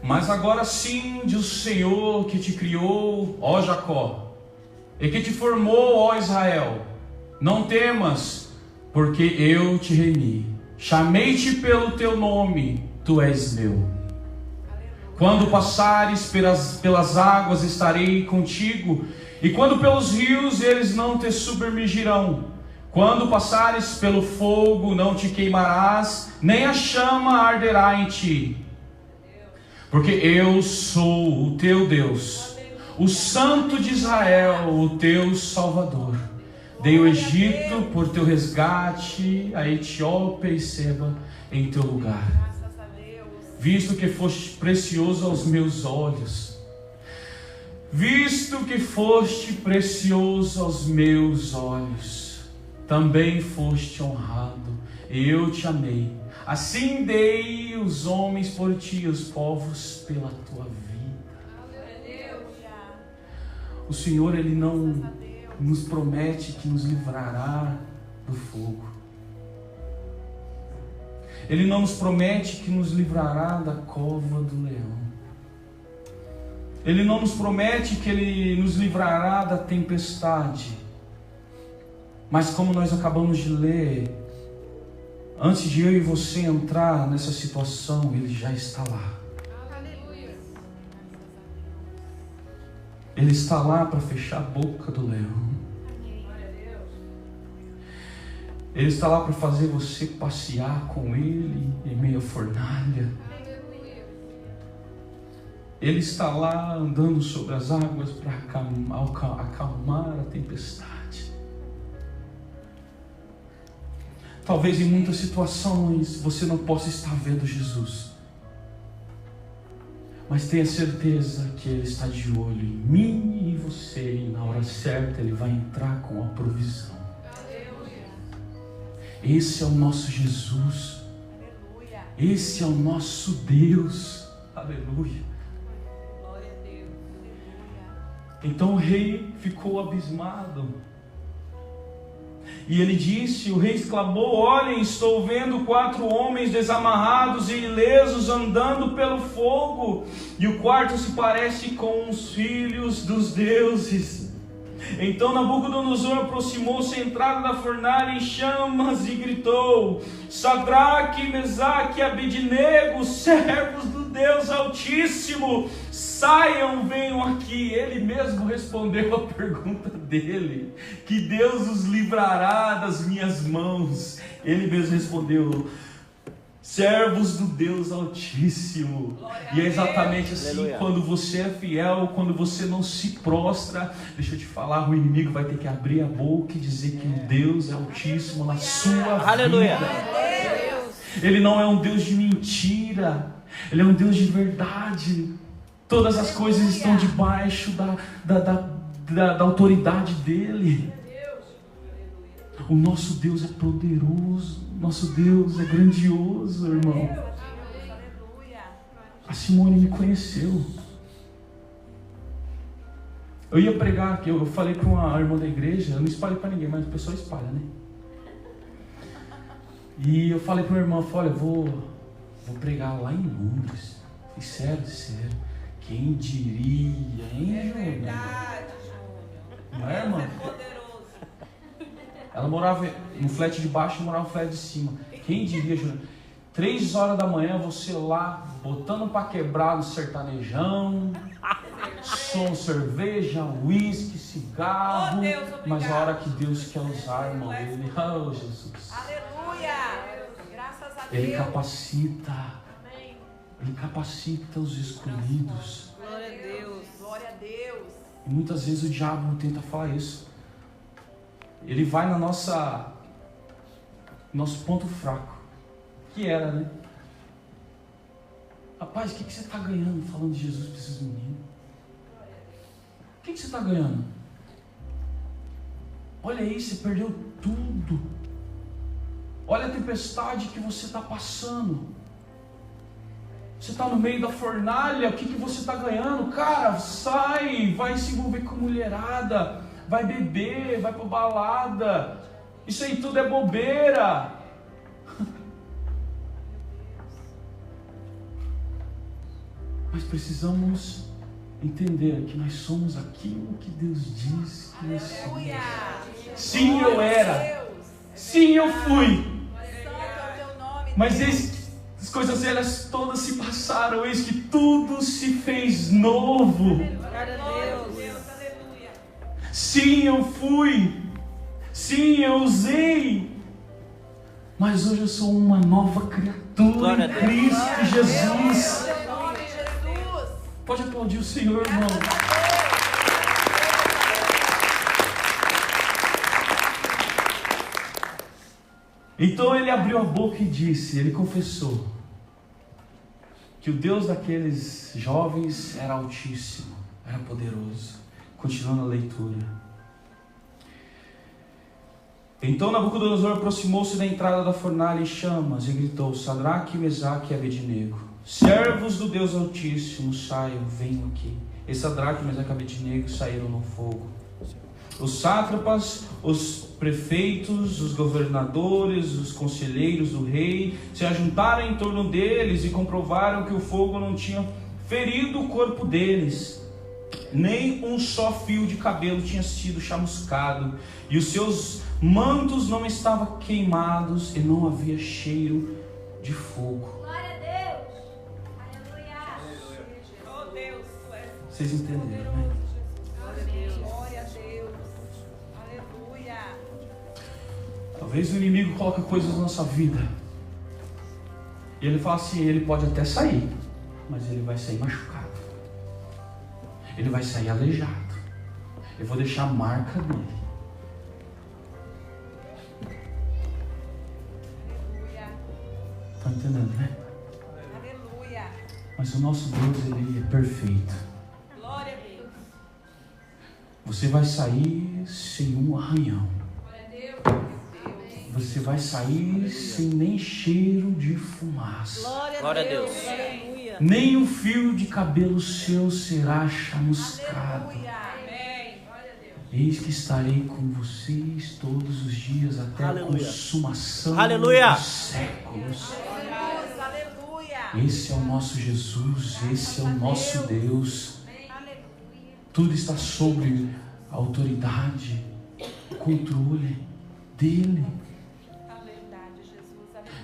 Mas agora sim, diz o Senhor que te criou, ó Jacó, e que te formou, ó Israel. Não temas, porque eu te remi. Chamei-te pelo teu nome, tu és meu. Quando passares pelas águas, estarei contigo, e quando pelos rios, eles não te submergirão. Quando passares pelo fogo, não te queimarás, nem a chama arderá em ti. Porque eu sou o teu Deus, o Santo de Israel, o teu Salvador. Dei o Egito por teu resgate, a Etiópia e Seba em teu lugar. Visto que foste precioso aos meus olhos, visto que foste precioso aos meus olhos, também foste honrado, e eu te amei. Assim dei os homens por ti, os povos pela tua vida. O Senhor, Ele não nos promete que nos livrará do fogo. Ele não nos promete que nos livrará da cova do leão. Ele não nos promete que Ele nos livrará da tempestade. Mas como nós acabamos de ler, antes de eu e você entrar nessa situação, Ele já está lá. Ele está lá para fechar a boca do leão. Ele está lá para fazer você passear com Ele em meio à fornalha. Ele está lá andando sobre as águas para acalmar a tempestade. Talvez em muitas situações você não possa estar vendo Jesus, mas tenha certeza que Ele está de olho em mim e em você, e na hora certa Ele vai entrar com a provisão. Esse é o nosso Jesus. Esse é o nosso Deus. Aleluia. Então o rei ficou abismado. E ele disse, o rei exclamou: olhem, estou vendo 4 homens desamarrados e ilesos andando pelo fogo, e o quarto se parece com os filhos dos deuses. Então Nabucodonosor aproximou-se à entrada da fornalha em chamas e gritou: Sadraque, Mesaque e Abednego, servos do Deus Altíssimo, saiam, venham aqui. Ele mesmo respondeu a pergunta dele: que Deus os livrará das minhas mãos. Ele mesmo respondeu: servos do Deus Altíssimo. E é exatamente assim. Aleluia. Quando você é fiel, quando você não se prostra, deixa eu te falar, o inimigo vai ter que abrir a boca e dizer que o Deus é Altíssimo na sua Aleluia. vida. Ele não é um Deus de mentira, Ele é um Deus de verdade. Todas as coisas estão debaixo da autoridade dEle. O nosso Deus é poderoso, nosso Deus é grandioso, irmão. A Simone me conheceu. Eu ia pregar aqui, eu falei para uma irmã da igreja, eu não espalhei para ninguém, mas a pessoa espalha, né? E eu falei para uma irmã, olha, vou pregar lá em Lourdes. Sério. Quem diria, hein, É Júnior? verdade, Júnior. Não é, irmã? É poderoso. Ela morava no flat de baixo e morava no flat de cima. Quem diria, Júnior? 3 horas da manhã, você lá, botando pra quebrar no sertanejão, som, cerveja, uísque, cigarro. Oh, Deus, obrigado. Mas a hora que Deus quer usar, irmão, Ele, oh Jesus, Aleluia. Graças a Deus. Ele capacita. Ele capacita os escolhidos. Glória a Deus. Glória a Deus. E muitas vezes o diabo tenta falar isso. Ele vai na nosso ponto fraco. Que era, né? Rapaz, o que você está ganhando falando de Jesus para esses meninos? O que você está ganhando? Olha aí, você perdeu tudo. Olha a tempestade que você está passando. Você está no meio da fornalha, o que você está ganhando? Cara, sai, vai se envolver com mulherada, vai beber, vai para balada. Isso aí tudo é bobeira. Mas precisamos entender que nós somos aquilo que Deus diz que nós somos. Sim, eu era. Sim, eu fui. Mas as coisas velhas todas se passaram, eis que tudo se fez novo. Glória a Deus. Sim, eu fui. Sim, eu usei. Mas hoje eu sou uma nova criatura em Cristo Jesus. Pode aplaudir o Senhor, irmão. Então ele abriu a boca e disse, ele confessou que o Deus daqueles jovens era altíssimo, era poderoso. Continuando a leitura. Então Nabucodonosor aproximou-se da entrada da fornalha em chamas e gritou, Sadraque, Mesaque e Abednego, servos do Deus Altíssimo, saiam, venham aqui. E Sadraque, Mesaque e Abednego saíram no fogo. Os sátrapas, os prefeitos, os governadores, os conselheiros do rei se ajuntaram em torno deles e comprovaram que o fogo não tinha ferido o corpo deles. Nem um só fio de cabelo tinha sido chamuscado, e os seus mantos não estavam queimados, e não havia cheiro de fogo. Glória a Deus. Aleluia. Oh Deus, tu és Vocês entenderam, né? Glória a Deus. Glória a Deus. Aleluia. Talvez o inimigo coloque coisas na nossa vida, e ele fala assim, ele pode até sair, mas ele vai sair machucado. Ele vai sair aleijado. Eu vou deixar a marca dele. Aleluia. Tá entendendo, né? Aleluia. Mas o nosso Deus, ele é perfeito. Glória a Deus. Você vai sair sem um arranhão. Glória a Deus. Você vai sair sem nem cheiro de fumaça. Glória a Deus. Aleluia. Nem um fio de cabelo seu será chamuscado. Aleluia. Amém. Glória a Deus. Eis que estarei com vocês todos os dias até Aleluia. a consumação Aleluia. dos séculos. Jesus, aleluia. Esse é o nosso Jesus, esse é o nosso Deus. Tudo está sobre a autoridade, o controle dele.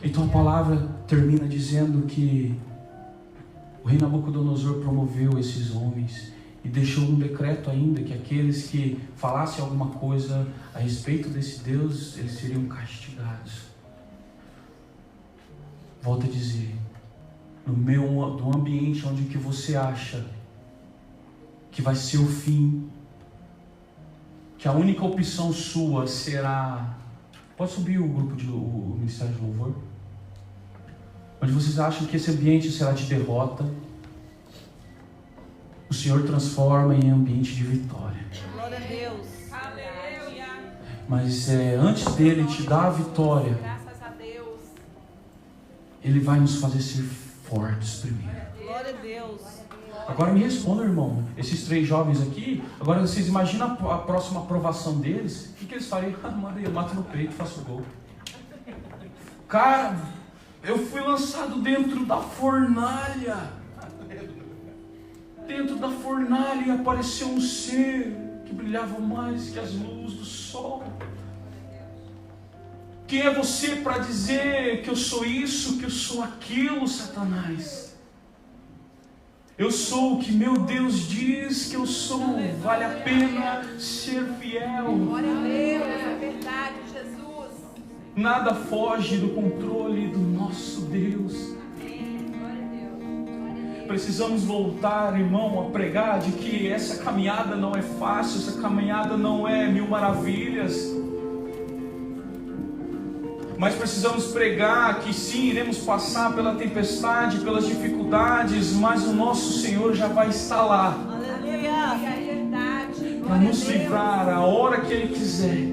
Então a palavra termina dizendo que o rei Nabucodonosor promoveu esses homens e deixou um decreto ainda que aqueles que falassem alguma coisa a respeito desse Deus, eles seriam castigados. Volto a dizer, do ambiente onde que você acha que vai ser o fim, que a única opção sua será... Pode subir o grupo o Ministério de Louvor? Onde vocês acham que esse ambiente será de derrota, o Senhor transforma em ambiente de vitória. Glória a Deus. Aleluia. Mas antes dele te dar a vitória, Graças a Deus. Ele vai nos fazer ser fortes primeiro. Glória Glória a Deus. Agora me responda, irmão. Esses 3 jovens aqui, agora vocês imaginam a próxima aprovação deles? O que eles fariam? Maria, eu mato no peito e faço gol. Cara, eu fui lançado dentro da fornalha. Dentro da fornalha apareceu um ser que brilhava mais que as luzes do sol. Quem é você para dizer que eu sou isso, que eu sou aquilo, Satanás? Eu sou o que meu Deus diz que eu sou. Vale a pena ser fiel. Glória a Deus, é verdade, Jesus. Nada foge do controle do nosso Deus. Precisamos voltar, irmão, a pregar de que essa caminhada não é fácil, essa caminhada não é 1000 maravilhas. Mas precisamos pregar que sim, iremos passar pela tempestade, pelas dificuldades, mas o nosso Senhor já vai estar lá. Aleluia. É verdade. Para nos livrar a hora que Ele quiser.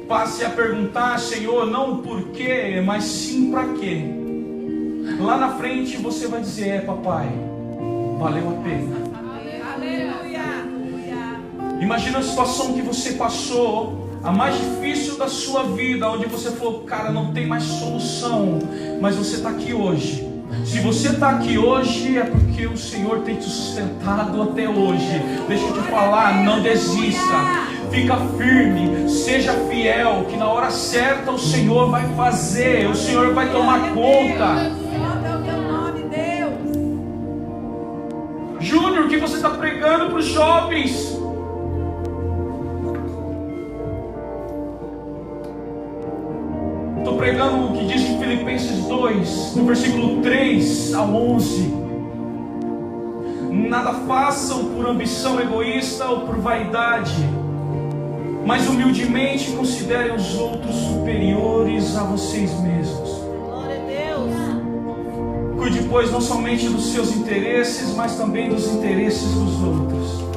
Passe a perguntar, Senhor, não o porquê, mas sim para quê. Lá na frente você vai dizer, papai, valeu a pena. Aleluia. Imagina a situação que você passou, a mais difícil da sua vida, onde você falou, cara, não tem mais solução, mas você está aqui hoje. Se você está aqui hoje, é porque o Senhor tem te sustentado até hoje. Deixa eu te falar, não desista, fica firme, seja fiel, que na hora certa o Senhor vai fazer, o Senhor vai tomar conta. Júnior, o que você está pregando para os jovens? Estou pregando o que diz em Filipenses 2, no versículo 3 ao 11. Nada façam por ambição egoísta ou por vaidade, mas humildemente considerem os outros superiores a vocês mesmos. Glória a Deus. Cuide, pois, não somente dos seus interesses, mas também dos interesses dos outros.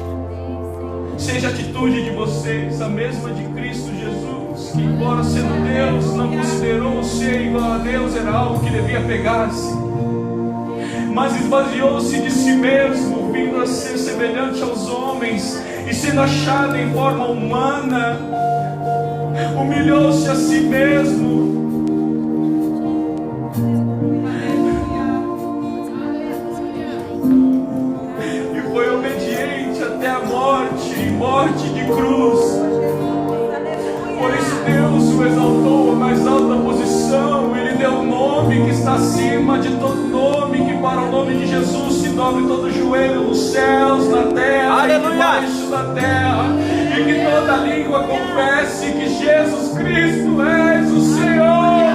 Seja a atitude de vocês a mesma de Cristo Jesus, que, embora sendo Deus, não considerou ser igual a Deus, era algo que devia pegar-se, mas esvaziou-se de si mesmo, vindo a ser semelhante aos homens, e sendo achado em forma humana, humilhou-se a si mesmo. E foi obediente até a morte de cruz. Por isso Deus o exaltou a mais alta posição, Ele deu um nome que está acima de todo nome, que para o nome de Jesus se dobre todo joelho nos céus, na terra e debaixo da terra, e que toda língua confesse que Jesus Cristo és o Senhor.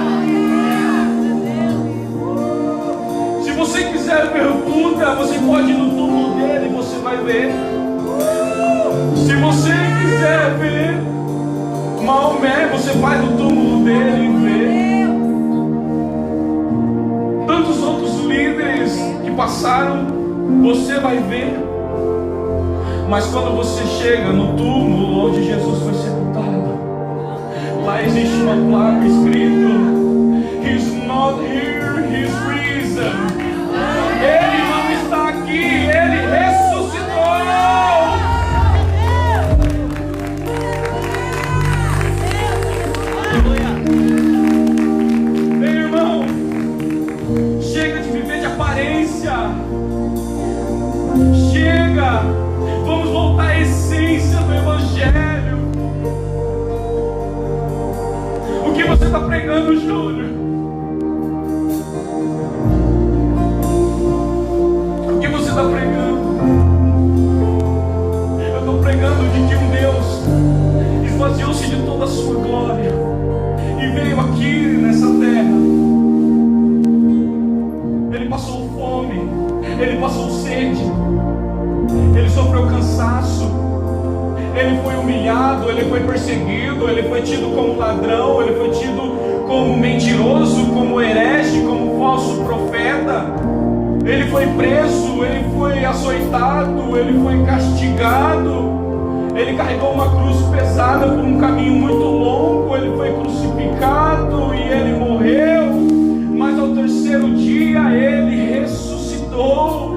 Se você quiser ver Buda, você pode ir no túmulo dele e você vai ver. Se você quiser ver Maomé, você vai no túmulo dele e vê. Tantos outros líderes que passaram, você vai ver. Mas quando você chega no túmulo onde Jesus foi sepultado, lá existe uma placa escrito: He's not here, He's risen. Ele não está aqui, Ele ressuscitou. Meu irmão, chega de viver de aparência. Chega, vamos voltar à essência do Evangelho. O que você está pregando, Júnior? O que você está pregando? Eu estou pregando de que um Deus esvaziou-se de toda a sua glória e veio aqui nessa terra. Ele passou fome, Ele passou sede, Ele sofreu cansaço, Ele foi humilhado, Ele foi perseguido, Ele foi tido como ladrão, Ele foi tido como mentiroso, como herege, como falso profeta. Ele foi preso, Ele foi açoitado, Ele foi castigado. Ele carregou uma cruz pesada por um caminho muito longo. Ele foi crucificado e Ele morreu. Mas ao terceiro dia Ele ressuscitou. ressuscitou.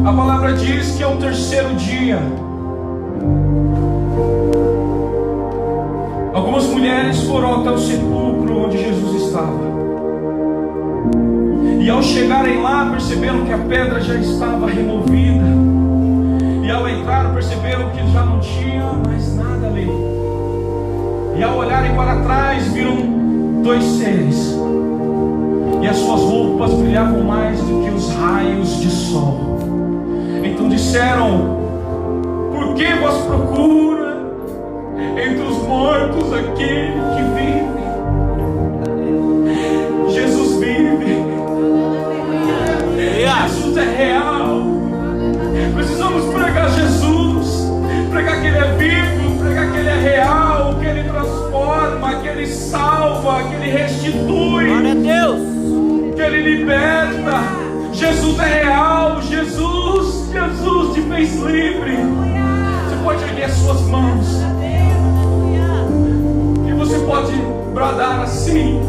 A palavra diz que é o terceiro dia. Algumas mulheres foram até o sepulcro onde Jesus estava. E ao chegarem lá, perceberam que a pedra já estava removida. E ao entrar, perceberam que já não tinha mais nada ali. E ao olharem para trás, viram dois seres. E as suas roupas brilhavam mais do que os raios de sol. Então disseram: por que vos procura entre os mortos aquele que vive? Jesus vive. Jesus é real. Precisamos pregar Jesus, pregar que Ele é vivo, pregar que Ele é real, que Ele transforma, que Ele salva, que Ele restitui. Glória a Deus. Que Ele liberta. Jesus é real. Jesus te fez livre. Você pode erguer suas mãos e você pode bradar assim: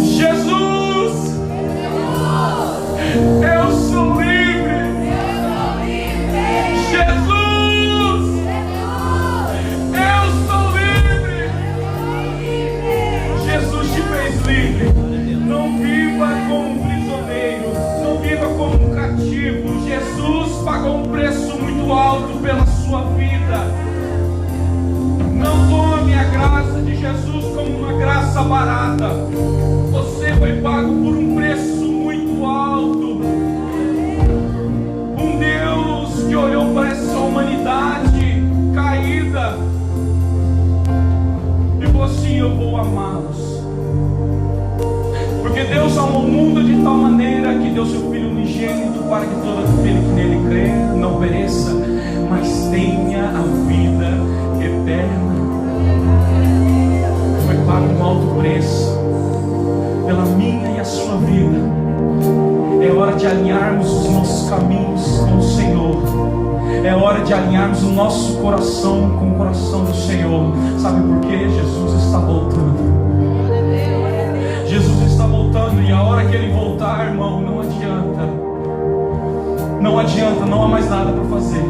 Jesus, eu sou livre. Jesus, eu sou livre. Jesus te fez livre. Não viva como um prisioneiro, não viva como um cativo. Jesus pagou um preço muito alto pela sua vida. Não tome a graça de Jesus como uma graça barata. Você foi pago por um preço muito alto. Um Deus que olhou para essa humanidade caída e falou assim: eu vou amá-los. Porque Deus amou o mundo de tal maneira que deu seu Filho unigênito para que todo aquele que nele crê não pereça, mas tenha a vida eterna. Foi pago um alto preço pela minha e a sua vida. É hora de alinharmos os nossos caminhos com o Senhor. É hora de alinharmos o nosso coração com o coração do Senhor. Sabe por quê? Jesus está voltando. Jesus está voltando, e a hora que Ele voltar, irmão, não adianta. Não adianta, não há mais nada para fazer.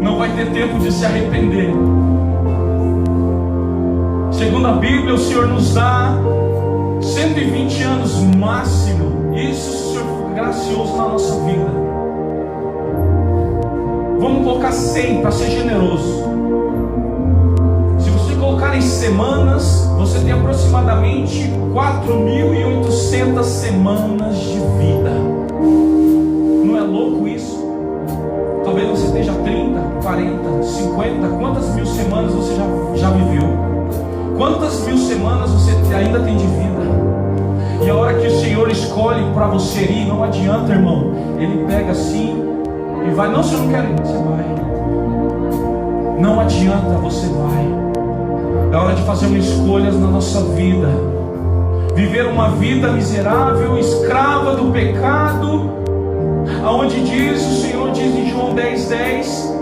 Não vai ter tempo de se arrepender. Segundo a Bíblia, o Senhor nos dá 120 anos máximo. Isso, se o Senhor for gracioso na nossa vida. Vamos colocar 100 para ser generoso. Se você colocar em semanas, você tem aproximadamente 4.800 semanas de vida. Não é louco isso? Talvez você esteja 30, 40, 50. Quantas mil semanas você já viveu? Quantas mil semanas você ainda tem de vida? E a hora que o Senhor escolhe para você ir, não adianta, irmão. Ele pega assim e vai. Não, se eu não quero ir, você vai. Não adianta, você vai. É hora de fazer uma escolha na nossa vida. Viver uma vida miserável, escrava do pecado, aonde diz, o Senhor diz em João 10:10,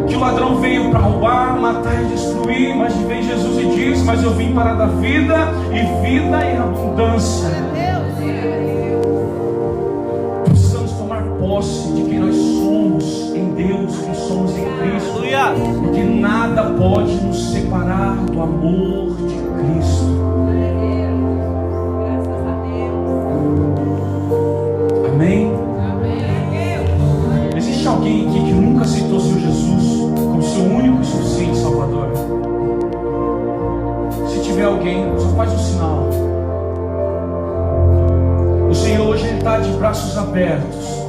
que o ladrão veio para roubar, matar e destruir, mas vem Jesus e diz: mas eu vim para dar vida, e vida em abundância. Precisamos tomar posse de quem nós somos em Deus, quem somos em Cristo, porque nada pode nos separar do amor de Cristo. Amém? Existe alguém aqui que nunca aceitou o Senhor Jesus como seu único e suficiente Salvador? Se tiver alguém, só faz um sinal. O Senhor hoje está de braços abertos.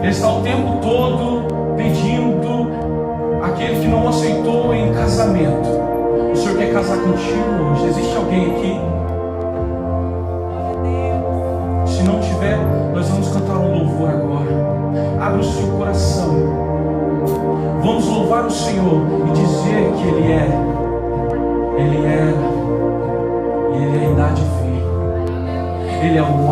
Ele está o tempo todo pedindo aquele que não aceitou em casamento. O Senhor quer casar contigo hoje. Existe alguém aqui? Se não tiver, nós vamos cantar um louvor agora. Abre o seu coração. Vamos louvar o Senhor e dizer que Ele é, Ele era e Ele ainda há de vir. Ele é o